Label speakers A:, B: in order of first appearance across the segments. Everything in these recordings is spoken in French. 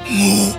A: Mou.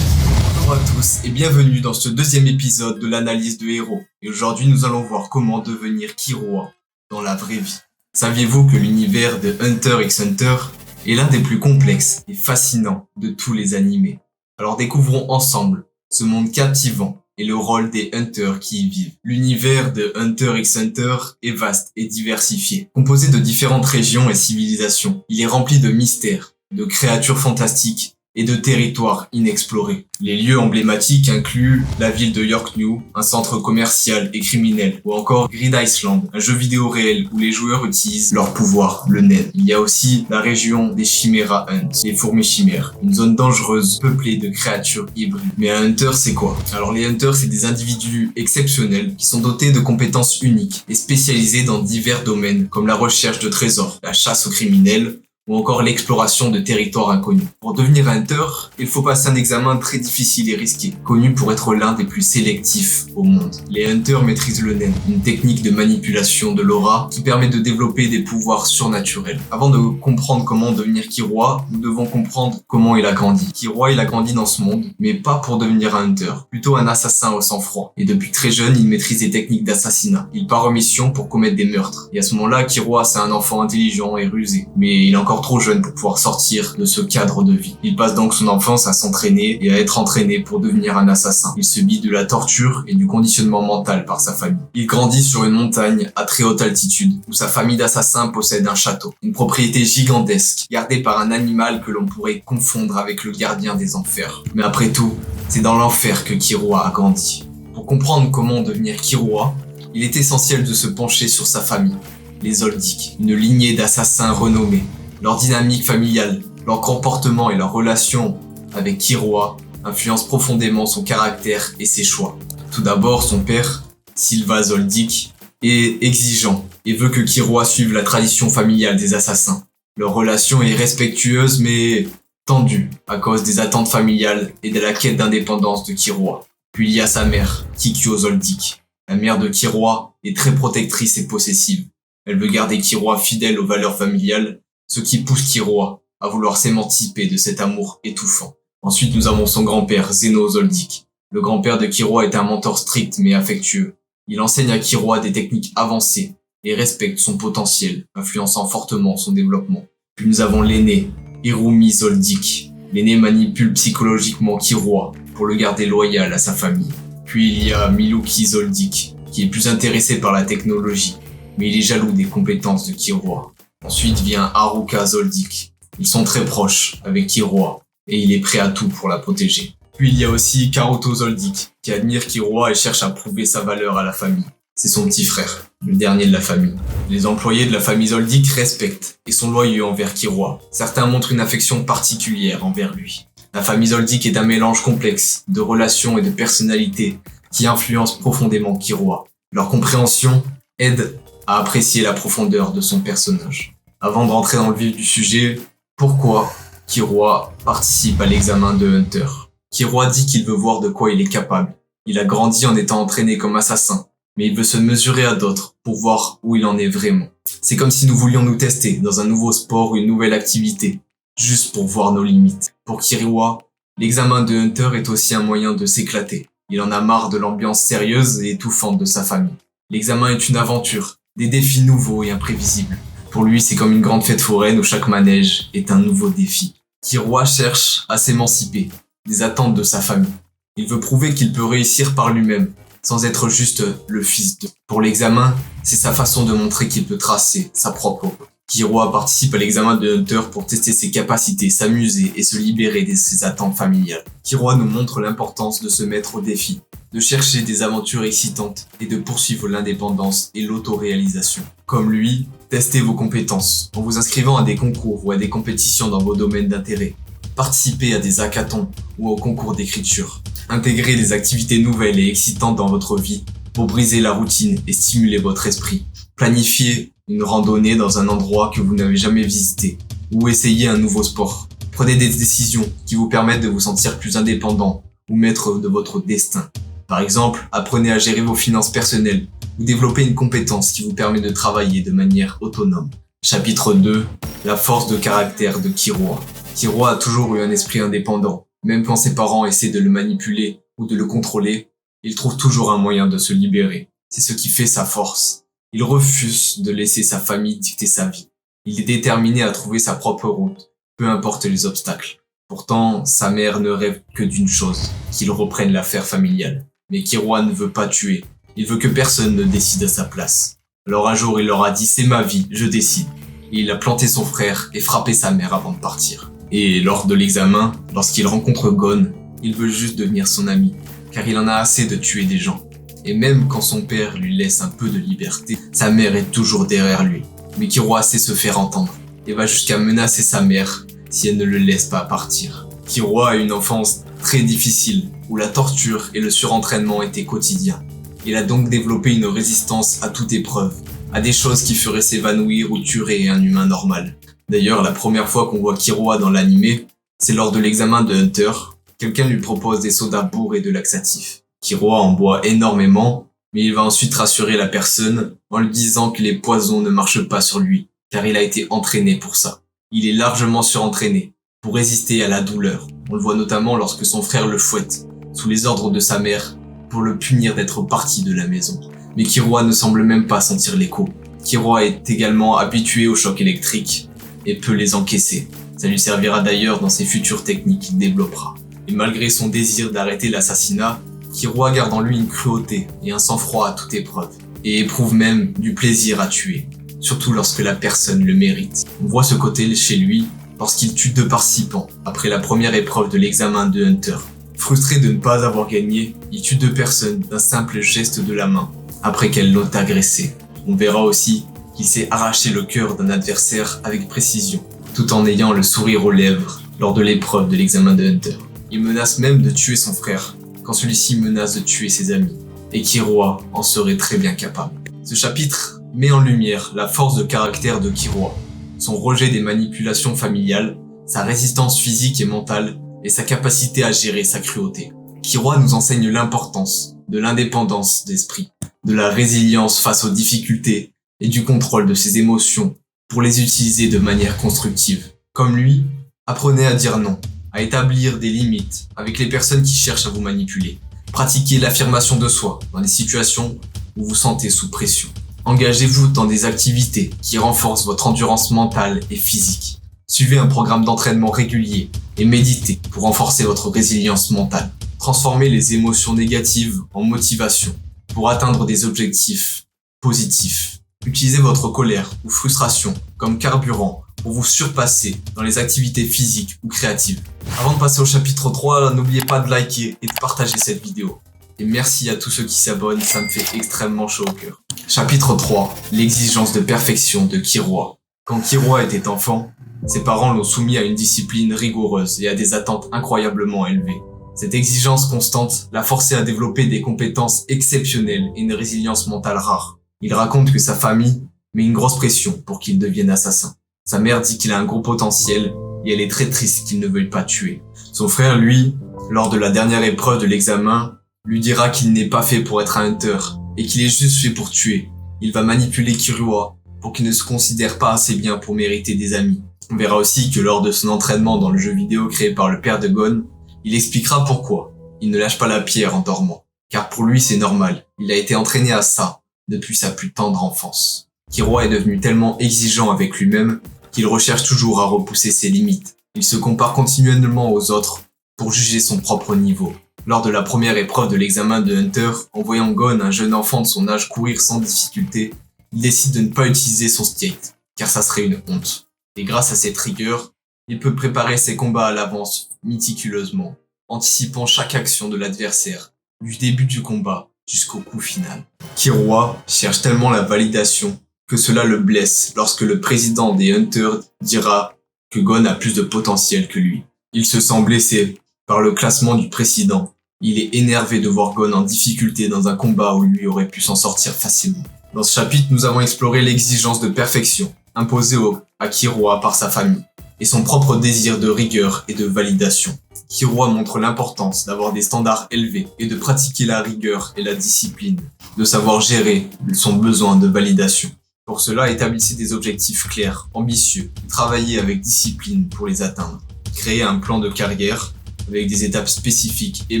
A: Bonjour à tous et bienvenue dans ce deuxième épisode de l'analyse de héros. Et aujourd'hui nous allons voir comment devenir Killua dans la vraie vie. Saviez-vous que l'univers de Hunter x Hunter est l'un des plus complexes et fascinants de tous les animés? Alors découvrons ensemble ce monde captivant et le rôle des Hunters qui y vivent. L'univers de Hunter x Hunter est vaste et diversifié. Composé de différentes régions et civilisations, il est rempli de mystères, de créatures fantastiques et de territoires inexplorés. Les lieux emblématiques incluent la ville de York New, un centre commercial et criminel, ou encore Grid Island, un jeu vidéo réel où les joueurs utilisent leur pouvoir, le Nen. Il y a aussi la région des Chimera Hunt, les fourmis chimères, une zone dangereuse peuplée de créatures hybrides. Mais un Hunter, c'est quoi? Alors les Hunters, c'est des individus exceptionnels qui sont dotés de compétences uniques et spécialisés dans divers domaines comme la recherche de trésors, la chasse aux criminels, ou encore l'exploration de territoires inconnus. Pour devenir Hunter, il faut passer un examen très difficile et risqué, connu pour être l'un des plus sélectifs au monde. Les Hunters maîtrisent le Nen, une technique de manipulation de l'aura qui permet de développer des pouvoirs surnaturels. Avant de comprendre comment devenir Killua, nous devons comprendre comment il a grandi. Killua, il a grandi dans ce monde, mais pas pour devenir un Hunter, plutôt un assassin au sang-froid. Et depuis très jeune, il maîtrise des techniques d'assassinat. Il part en mission pour commettre des meurtres. Et à ce moment-là, Killua, c'est un enfant intelligent et rusé, mais il est encore trop jeune pour pouvoir sortir de ce cadre de vie. Il passe donc son enfance à s'entraîner et à être entraîné pour devenir un assassin. Il subit de la torture et du conditionnement mental par sa famille. Il grandit sur une montagne à très haute altitude où sa famille d'assassins possède un château, une propriété gigantesque gardée par un animal que l'on pourrait confondre avec le gardien des enfers. Mais après tout, c'est dans l'enfer que Killua a grandi. Pour comprendre comment devenir Killua, il est essentiel de se pencher sur sa famille, les Zoldyck, une lignée d'assassins renommés. Leur dynamique familiale, leur comportement et leur relation avec Killua influencent profondément son caractère et ses choix. Tout d'abord, son père, Silva Zoldyck, est exigeant et veut que Killua suive la tradition familiale des assassins. Leur relation est respectueuse mais tendue à cause des attentes familiales et de la quête d'indépendance de Killua. Puis il y a sa mère, Kikyo Zoldyck. La mère de Killua est très protectrice et possessive. Elle veut garder Killua fidèle aux valeurs familiales, ce qui pousse Killua à vouloir s'émanciper de cet amour étouffant. Ensuite, nous avons son grand-père, Zeno Zoldyck. Le grand-père de Killua est un mentor strict mais affectueux. Il enseigne à Killua des techniques avancées et respecte son potentiel, influençant fortement son développement. Puis nous avons l'aîné, Hirumi Zoldyck. L'aîné manipule psychologiquement Killua pour le garder loyal à sa famille. Puis il y a Milwaukee Zoldyck, qui est plus intéressé par la technologie, mais il est jaloux des compétences de Killua. Ensuite vient Haruka Zoldyck. Ils sont très proches avec Killua et il est prêt à tout pour la protéger. Puis il y a aussi Karuto Zoldyck qui admire Killua et cherche à prouver sa valeur à la famille. C'est son petit frère, le dernier de la famille. Les employés de la famille Zoldyck respectent et sont loyaux envers Killua. Certains montrent une affection particulière envers lui. La famille Zoldyck est un mélange complexe de relations et de personnalités qui influencent profondément Killua. Leur compréhension aide à apprécier la profondeur de son personnage. Avant de rentrer dans le vif du sujet, pourquoi Killua participe à l'examen de Hunter? Killua dit qu'il veut voir de quoi il est capable. Il a grandi en étant entraîné comme assassin, mais il veut se mesurer à d'autres pour voir où il en est vraiment. C'est comme si nous voulions nous tester dans un nouveau sport ou une nouvelle activité, juste pour voir nos limites. Pour Killua, l'examen de Hunter est aussi un moyen de s'éclater. Il en a marre de l'ambiance sérieuse et étouffante de sa famille. L'examen est une aventure, des défis nouveaux et imprévisibles. Pour lui, c'est comme une grande fête foraine où chaque manège est un nouveau défi. Killua cherche à s'émanciper des attentes de sa famille. Il veut prouver qu'il peut réussir par lui-même, sans être juste le fils de. Pour l'examen, c'est sa façon de montrer qu'il peut tracer sa propre route. Killua participe à l'examen de Hunter pour tester ses capacités, s'amuser et se libérer de ses attentes familiales. Killua nous montre l'importance de se mettre au défi, de chercher des aventures excitantes et de poursuivre l'indépendance et l'autoréalisation. Comme lui, testez vos compétences en vous inscrivant à des concours ou à des compétitions dans vos domaines d'intérêt. Participez à des hackathons ou aux concours d'écriture. Intégrez des activités nouvelles et excitantes dans votre vie pour briser la routine et stimuler votre esprit. Planifiez une randonnée dans un endroit que vous n'avez jamais visité ou essayez un nouveau sport. Prenez des décisions qui vous permettent de vous sentir plus indépendant ou maître de votre destin. Par exemple, apprenez à gérer vos finances personnelles ou développez une compétence qui vous permet de travailler de manière autonome. Chapitre 2. La force de caractère de Killua. Killua a toujours eu un esprit indépendant. Même quand ses parents essaient de le manipuler ou de le contrôler, il trouve toujours un moyen de se libérer. C'est ce qui fait sa force. Il refuse de laisser sa famille dicter sa vie. Il est déterminé à trouver sa propre route, peu importe les obstacles. Pourtant, sa mère ne rêve que d'une chose, qu'il reprenne l'affaire familiale. Mais Killua ne veut pas tuer. Il veut que personne ne décide à sa place. Alors un jour, il leur a dit « C'est ma vie, je décide ». Et il a planté son frère et frappé sa mère avant de partir. Et lors de l'examen, lorsqu'il rencontre Gon, il veut juste devenir son ami, car il en a assez de tuer des gens. Et même quand son père lui laisse un peu de liberté, sa mère est toujours derrière lui. Mais Killua sait se faire entendre, et va jusqu'à menacer sa mère si elle ne le laisse pas partir. Killua a une enfance très difficile, où la torture et le surentraînement étaient quotidiens. Il a donc développé une résistance à toute épreuve, à des choses qui feraient s'évanouir ou tuer un humain normal. D'ailleurs, la première fois qu'on voit Killua dans l'anime, c'est lors de l'examen de Hunter. Quelqu'un lui propose des sodas bourrés de laxatifs. Killua en boit énormément, mais il va ensuite rassurer la personne en lui disant que les poisons ne marchent pas sur lui, car il a été entraîné pour ça. Il est largement surentraîné, pour résister à la douleur. On le voit notamment lorsque son frère le fouette, sous les ordres de sa mère, pour le punir d'être parti de la maison. Mais Killua ne semble même pas sentir l'écho. Killua est également habitué aux chocs électriques et peut les encaisser. Ça lui servira d'ailleurs dans ses futures techniques qu'il développera. Et malgré son désir d'arrêter l'assassinat, Killua garde en lui une cruauté et un sang-froid à toute épreuve, et éprouve même du plaisir à tuer, surtout lorsque la personne le mérite. On voit ce côté chez lui lorsqu'il tue 2 participants après la première épreuve de l'examen de Hunter. Frustré de ne pas avoir gagné, il tue 2 personnes d'un simple geste de la main, après qu'elles l'ont agressé. On verra aussi qu'il s'est arraché le cœur d'un adversaire avec précision, tout en ayant le sourire aux lèvres lors de l'épreuve de l'examen de Hunter. Il menace même de tuer son frère, quand celui-ci menace de tuer ses amis, et Killua en serait très bien capable. Ce chapitre met en lumière la force de caractère de Killua, son rejet des manipulations familiales, sa résistance physique et mentale, et sa capacité à gérer sa cruauté. Killua nous enseigne l'importance de l'indépendance d'esprit, de la résilience face aux difficultés et du contrôle de ses émotions pour les utiliser de manière constructive. Comme lui, apprenez à dire non, à établir des limites avec les personnes qui cherchent à vous manipuler. Pratiquez l'affirmation de soi dans des situations où vous vous sentez sous pression. Engagez-vous dans des activités qui renforcent votre endurance mentale et physique. Suivez un programme d'entraînement régulier et méditez pour renforcer votre résilience mentale. Transformez les émotions négatives en motivation pour atteindre des objectifs positifs. Utilisez votre colère ou frustration comme carburant pour vous surpasser dans les activités physiques ou créatives. Avant de passer au chapitre 3, n'oubliez pas de liker et de partager cette vidéo. Et merci à tous ceux qui s'abonnent, ça me fait extrêmement chaud au cœur. Chapitre 3. L'exigence de perfection de Killua. Quand Killua était enfant, ses parents l'ont soumis à une discipline rigoureuse et à des attentes incroyablement élevées. Cette exigence constante l'a forcé à développer des compétences exceptionnelles et une résilience mentale rare. Il raconte que sa famille met une grosse pression pour qu'il devienne assassin. Sa mère dit qu'il a un gros potentiel et elle est très triste qu'il ne veuille pas tuer. Son frère, lui, lors de la dernière épreuve de l'examen, lui dira qu'il n'est pas fait pour être un hunter et qu'il est juste fait pour tuer. Il va manipuler Killua pour qu'il ne se considère pas assez bien pour mériter des amis. On verra aussi que lors de son entraînement dans le jeu vidéo créé par le père de Gon, il expliquera pourquoi il ne lâche pas la pierre en dormant. Car pour lui c'est normal, il a été entraîné à ça depuis sa plus tendre enfance. Killua est devenu tellement exigeant avec lui-même qu'il recherche toujours à repousser ses limites. Il se compare continuellement aux autres pour juger son propre niveau. Lors de la première épreuve de l'examen de Hunter, en voyant Gon, un jeune enfant de son âge, courir sans difficulté, il décide de ne pas utiliser son skate, car ça serait une honte. Et grâce à cette rigueur, il peut préparer ses combats à l'avance méticuleusement, anticipant chaque action de l'adversaire, du début du combat jusqu'au coup final. Killua cherche tellement la validation que cela le blesse lorsque le président des Hunters dira que Gon a plus de potentiel que lui. Il se sent blessé par le classement du président. Il est énervé de voir Gon en difficulté dans un combat où lui aurait pu s'en sortir facilement. Dans ce chapitre, nous avons exploré l'exigence de perfection imposée à Killua par sa famille et son propre désir de rigueur et de validation. Killua montre l'importance d'avoir des standards élevés et de pratiquer la rigueur et la discipline, de savoir gérer son besoin de validation. Pour cela, établissez des objectifs clairs, ambitieux, travaillez avec discipline pour les atteindre. Créez un plan de carrière avec des étapes spécifiques et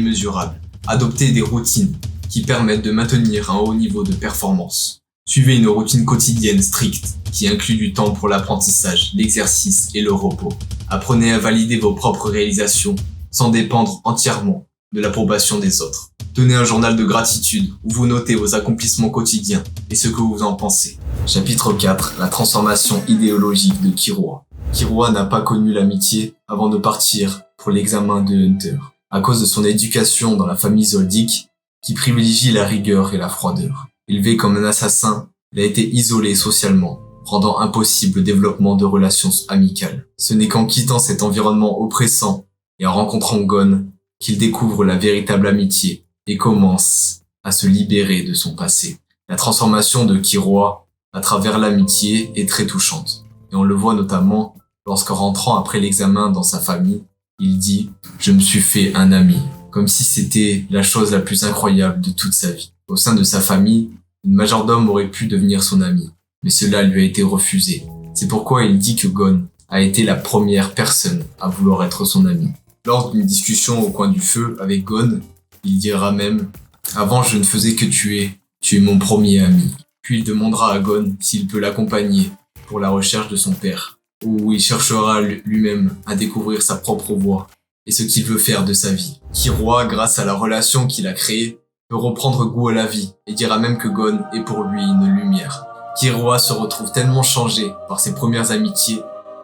A: mesurables. Adoptez des routines qui permettent de maintenir un haut niveau de performance. Suivez une routine quotidienne stricte qui inclut du temps pour l'apprentissage, l'exercice et le repos. Apprenez à valider vos propres réalisations sans dépendre entièrement de l'approbation des autres. Tenez un journal de gratitude où vous notez vos accomplissements quotidiens et ce que vous en pensez. Chapitre 4. La transformation idéologique de Killua. Killua n'a pas connu l'amitié avant de partir pour l'examen de Hunter, à cause de son éducation dans la famille Zoldyck qui privilégie la rigueur et la froideur. Élevé comme un assassin, il a été isolé socialement, rendant impossible le développement de relations amicales. Ce n'est qu'en quittant cet environnement oppressant et en rencontrant Gon qu'il découvre la véritable amitié et commence à se libérer de son passé. La transformation de Killua à travers l'amitié est très touchante. Et on le voit notamment lorsqu'en rentrant après l'examen dans sa famille, il dit « Je me suis fait un ami », comme si c'était la chose la plus incroyable de toute sa vie. Au sein de sa famille, une majordome aurait pu devenir son ami, mais cela lui a été refusé. C'est pourquoi il dit que Gon a été la première personne à vouloir être son ami. Lors d'une discussion au coin du feu avec Gon, il dira même « Avant je ne faisais que tuer, tu es mon premier ami ». Puis il demandera à Gon s'il peut l'accompagner pour la recherche de son père, où il cherchera lui-même à découvrir sa propre voie et ce qu'il veut faire de sa vie. Killua, grâce à la relation qu'il a créée, peut reprendre goût à la vie et dira même que Gon est pour lui une lumière. Killua se retrouve tellement changé par ses premières amitiés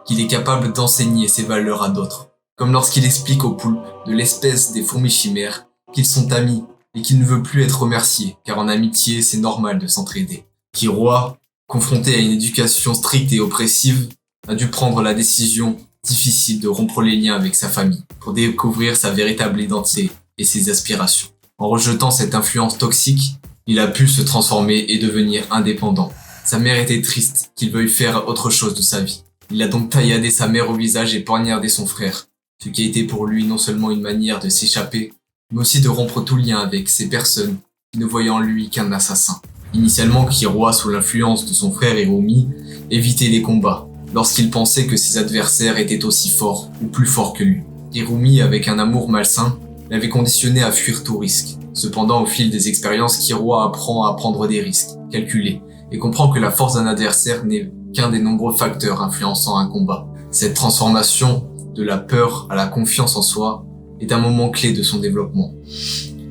A: qu'il est capable d'enseigner ses valeurs à d'autres, comme lorsqu'il explique aux poulpes de l'espèce des fourmis chimères qu'ils sont amis et qu'il ne veut plus être remercié, car en amitié c'est normal de s'entraider. Killua, confronté à une éducation stricte et oppressive, a dû prendre la décision difficile de rompre les liens avec sa famille pour découvrir sa véritable identité et ses aspirations. En rejetant cette influence toxique, il a pu se transformer et devenir indépendant. Sa mère était triste qu'il veuille faire autre chose de sa vie. Il a donc tailladé sa mère au visage et poignardé son frère, ce qui a été pour lui non seulement une manière de s'échapper, mais aussi de rompre tout lien avec ces personnes qui ne voyaient en lui qu'un assassin. Initialement, Killua, sous l'influence de son frère Hiromi, évitait les combats, lorsqu'il pensait que ses adversaires étaient aussi forts ou plus forts que lui. Hiromi, avec un amour malsain, l'avait conditionné à fuir tout risque. Cependant, au fil des expériences, Killua apprend à prendre des risques, calculés, et comprend que la force d'un adversaire n'est qu'un des nombreux facteurs influençant un combat. Cette transformation de la peur à la confiance en soi est un moment clé de son développement.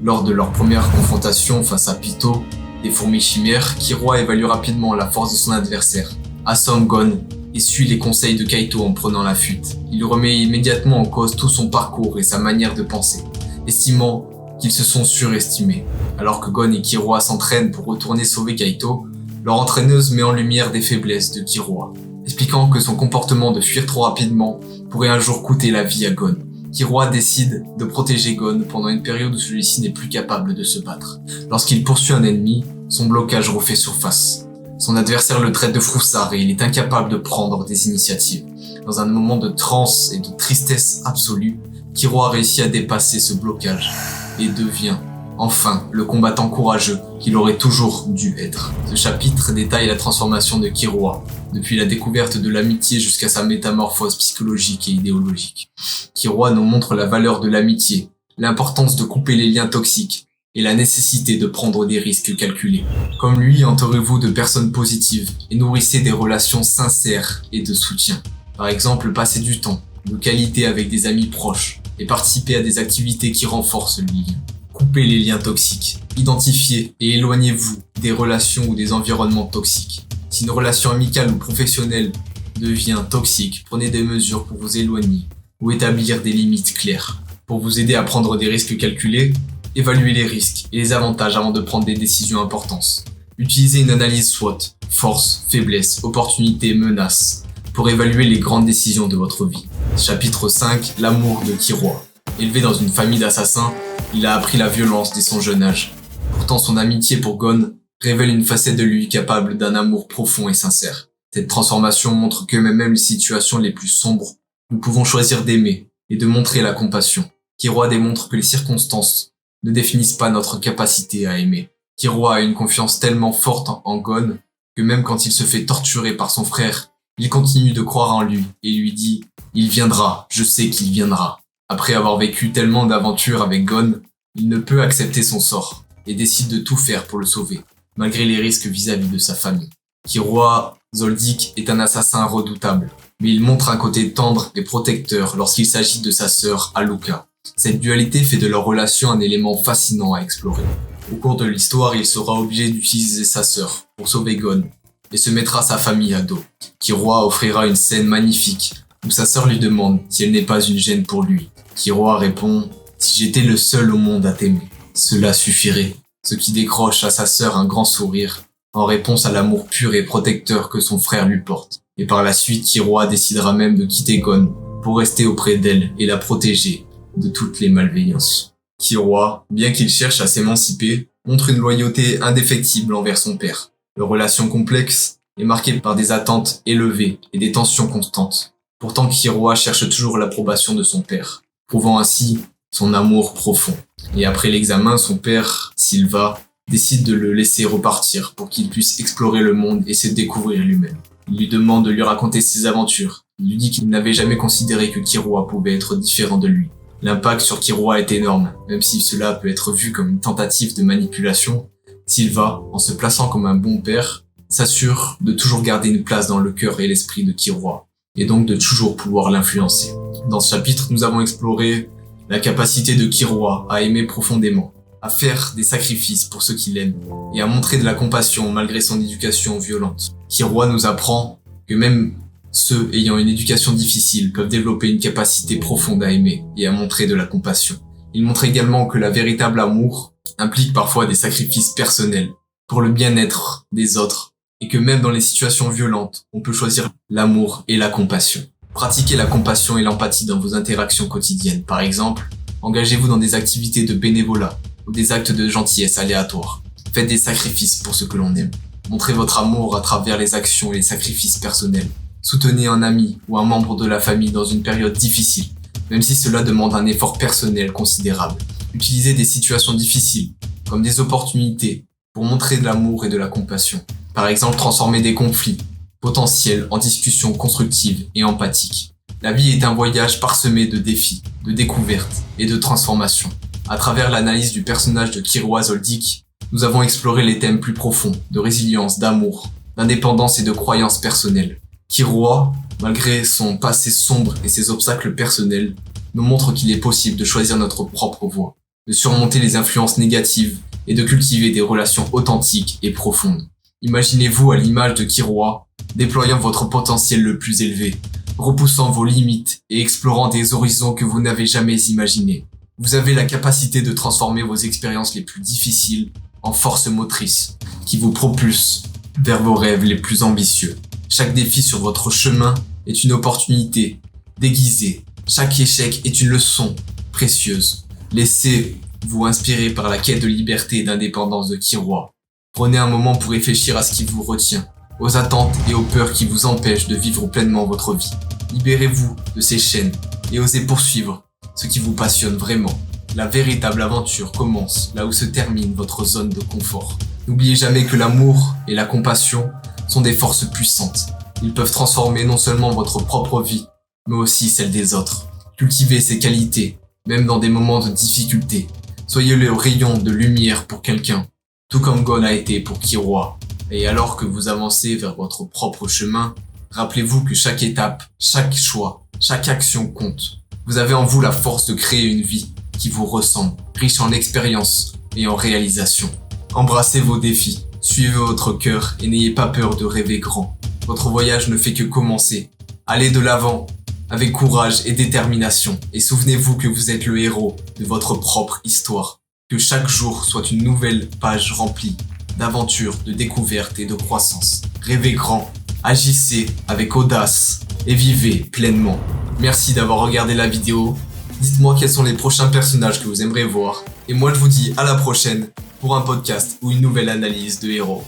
A: Lors de leur première confrontation face à Pito, des fourmis chimères, Killua évalue rapidement la force de son adversaire, assomme Gon et suit les conseils de Kaito en prenant la fuite. Il remet immédiatement en cause tout son parcours et sa manière de penser, estimant qu'ils se sont surestimés. Alors que Gon et Killua s'entraînent pour retourner sauver Kaito, leur entraîneuse met en lumière des faiblesses de Killua, expliquant que son comportement de fuir trop rapidement pourrait un jour coûter la vie à Gon. Killua décide de protéger Gon pendant une période où celui-ci n'est plus capable de se battre. Lorsqu'il poursuit un ennemi, son blocage refait surface. Son adversaire le traite de froussard et il est incapable de prendre des initiatives. Dans un moment de transe et de tristesse absolue, Killua réussit à dépasser ce blocage et devient enfin le combattant courageux qu'il aurait toujours dû être. Ce chapitre détaille la transformation de Killua, depuis la découverte de l'amitié jusqu'à sa métamorphose psychologique et idéologique. Killua nous montre la valeur de l'amitié, l'importance de couper les liens toxiques et la nécessité de prendre des risques calculés. Comme lui, entourez-vous de personnes positives et nourrissez des relations sincères et de soutien. Par exemple, passez du temps de qualité avec des amis proches et participez à des activités qui renforcent le lien. Coupez les liens toxiques, identifiez et éloignez-vous des relations ou des environnements toxiques. Si une relation amicale ou professionnelle devient toxique, prenez des mesures pour vous éloigner ou établir des limites claires. Pour vous aider à prendre des risques calculés, évaluez les risques et les avantages avant de prendre des décisions importantes. Utilisez une analyse SWOT, force, faiblesse, opportunité, menace, pour évaluer les grandes décisions de votre vie. Chapitre 5, l'amour de Killua. Élevé dans une famille d'assassins, il a appris la violence dès son jeune âge. Pourtant, son amitié pour Gon révèle une facette de lui capable d'un amour profond et sincère. Cette transformation montre que même les situations les plus sombres Nous pouvons choisir d'aimer et de montrer la compassion. Killua démontre que les circonstances ne définissent pas notre capacité à aimer. Killua a une confiance tellement forte en Gon que même quand il se fait torturer par son frère, il continue de croire en lui et lui dit « Il viendra, je sais qu'il viendra ». Après avoir vécu tellement d'aventures avec Gon, il ne peut accepter son sort et décide de tout faire pour le sauver, malgré les risques vis-à-vis de sa famille. Killua Zoldyck est un assassin redoutable, mais il montre un côté tendre et protecteur lorsqu'il s'agit de sa sœur Alluka. Cette dualité fait de leur relation un élément fascinant à explorer. Au cours de l'histoire, il sera obligé d'utiliser sa sœur pour sauver Gon et se mettra sa famille à dos. Killua offrira une scène magnifique où sa sœur lui demande si elle n'est pas une gêne pour lui. Killua répond « Si j'étais le seul au monde à t'aimer, cela suffirait », ce qui décroche à sa sœur un grand sourire en réponse à l'amour pur et protecteur que son frère lui porte. Et par la suite, Killua décidera même de quitter Gon pour rester auprès d'elle et la protéger de toutes les malveillances. Killua, bien qu'il cherche à s'émanciper, montre une loyauté indéfectible envers son père. Leur relation complexe est marquée par des attentes élevées et des tensions constantes. Pourtant, Killua cherche toujours l'approbation de son père, prouvant ainsi son amour profond. Et après l'examen, son père, Silva, décide de le laisser repartir pour qu'il puisse explorer le monde et se découvrir lui-même. Il lui demande de lui raconter ses aventures. Il lui dit qu'il n'avait jamais considéré que Killua pouvait être différent de lui. L'impact sur Killua est énorme, même si cela peut être vu comme une tentative de manipulation. Silva, en se plaçant comme un bon père, s'assure de toujours garder une place dans le cœur et l'esprit de Killua, et donc de toujours pouvoir l'influencer. Dans ce chapitre, nous avons exploré la capacité de Killua à aimer profondément, à faire des sacrifices pour ceux qu'il aime, et à montrer de la compassion malgré son éducation violente. Killua nous apprend que même ceux ayant une éducation difficile peuvent développer une capacité profonde à aimer et à montrer de la compassion. Il montre également que le véritable amour implique parfois des sacrifices personnels pour le bien-être des autres et que même dans les situations violentes, on peut choisir l'amour et la compassion. Pratiquez la compassion et l'empathie dans vos interactions quotidiennes. Par exemple, engagez-vous dans des activités de bénévolat ou des actes de gentillesse aléatoires. Faites des sacrifices pour ce que l'on aime. Montrez votre amour à travers les actions et les sacrifices personnels. Soutenez un ami ou un membre de la famille dans une période difficile, même si cela demande un effort personnel considérable. Utilisez des situations difficiles comme des opportunités pour montrer de l'amour et de la compassion. Par exemple, transformer des conflits potentiels en discussions constructives et empathiques. La vie est un voyage parsemé de défis, de découvertes et de transformations. À travers l'analyse du personnage de Killua Zoldyck, nous avons exploré les thèmes plus profonds de résilience, d'amour, d'indépendance et de croyances personnelles. Killua, malgré son passé sombre et ses obstacles personnels, nous montre qu'il est possible de choisir notre propre voie, de surmonter les influences négatives et de cultiver des relations authentiques et profondes. Imaginez-vous à l'image de Killua, déployant votre potentiel le plus élevé, repoussant vos limites et explorant des horizons que vous n'avez jamais imaginés. Vous avez la capacité de transformer vos expériences les plus difficiles en force motrice qui vous propulse vers vos rêves les plus ambitieux. Chaque défi sur votre chemin est une opportunité déguisée. Chaque échec est une leçon précieuse. Laissez-vous inspirer par la quête de liberté et d'indépendance de Killua. Prenez un moment pour réfléchir à ce qui vous retient, aux attentes et aux peurs qui vous empêchent de vivre pleinement votre vie. Libérez-vous de ces chaînes et osez poursuivre ce qui vous passionne vraiment. La véritable aventure commence là où se termine votre zone de confort. N'oubliez jamais que l'amour et la compassion sont des forces puissantes. Ils peuvent transformer non seulement votre propre vie, mais aussi celle des autres. Cultivez ces qualités, même dans des moments de difficulté. Soyez le rayon de lumière pour quelqu'un, tout comme Gon a été pour Killua. Et alors que vous avancez vers votre propre chemin, rappelez-vous que chaque étape, chaque choix, chaque action compte. Vous avez en vous la force de créer une vie qui vous ressemble, riche en expérience et en réalisation. Embrassez vos défis, suivez votre cœur et n'ayez pas peur de rêver grand. Votre voyage ne fait que commencer. Allez de l'avant, avec courage et détermination. Et souvenez-vous que vous êtes le héros de votre propre histoire. Que chaque jour soit une nouvelle page remplie d'aventures, de découvertes et de croissance. Rêvez grand, agissez avec audace et vivez pleinement. Merci d'avoir regardé la vidéo. Dites-moi quels sont les prochains personnages que vous aimeriez voir. Et moi je vous dis à la prochaine pour un podcast ou une nouvelle analyse de héros.